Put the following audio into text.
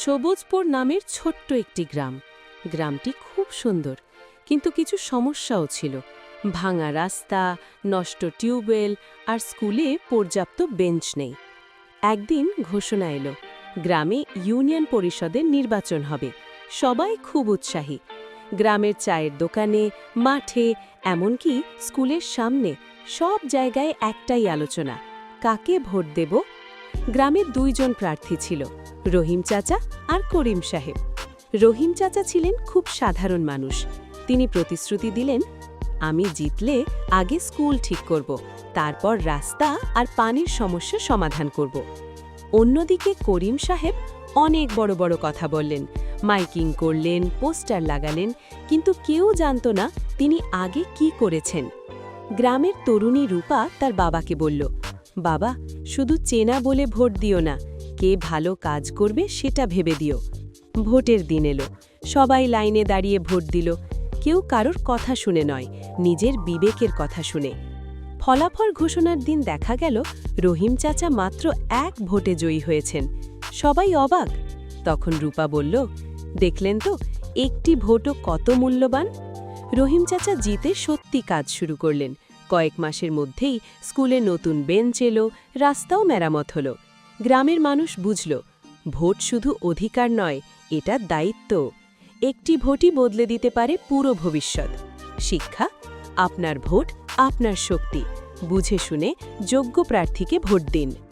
সবুজপুর নামের ছোট্ট একটি গ্রাম। গ্রামটি খুব সুন্দর, কিন্তু কিছু সমস্যাও ছিল। ভাঙা রাস্তা, নষ্ট টিউবওয়েল আর স্কুলে পর্যাপ্ত বেঞ্চ নেই। একদিন ঘোষণা এলো, গ্রামে ইউনিয়ন পরিষদের নির্বাচন হবে। সবাই খুব উৎসাহী। গ্রামের চায়ের দোকানে, মাঠে, এমনকি স্কুলের সামনে সব জায়গায় একটাই আলোচনা, কাকে ভোট দেব। গ্রামে দুইজন প্রার্থী ছিল, রহিম চাচা আর করিম সাহেব। রহিম চাচা ছিলেন খুব সাধারণ মানুষ। তিনি প্রতিশ্রুতি দিলেন, আমি জিতলে আগে স্কুল ঠিক করব, তারপর রাস্তা আর পানির সমস্যা সমাধান করব। অন্যদিকে করিম সাহেব অনেক বড় বড় কথা বললেন, মাইকিং করলেন, পোস্টার লাগালেন, কিন্তু কেউ জানত না তিনি আগে কি করেছেন। গ্রামের তরুণী রূপা তার বাবাকে বলল, বাবা, শুধু চেনা বলে ভোট দিও না, কে ভালো কাজ করবে সেটা ভেবে দিও। ভোটের দিন এলো, সবাই লাইনে দাঁড়িয়ে ভোট দিল। কেউ কারোর কথা শুনে নয়, নিজের বিবেকের কথা শুনে। ফলাফল ঘোষণার দিন দেখা গেল রহিম চাচা মাত্র এক ভোটে জয়ী হয়েছেন। সবাই অবাক। তখন রূপা বলল, দেখলেন তো, একটি ভোটও কত মূল্যবান। রহিম চাচা জিতে সত্যি কাজ শুরু করলেন। কয়েক মাসের মধ্যেই স্কুলে নতুন বেঞ্চ এলো, রাস্তাও মেরামত হলো। গ্রামের মানুষ বুঝল, ভোট শুধু অধিকার নয়, এটা দায়িত্ব। একটি ভোটই বদলে দিতে পারে পুরো ভবিষ্যৎ। শিক্ষা, আপনার ভোট আপনার শক্তি। বুঝে শুনে যোগ্য প্রার্থীকে ভোট দিন।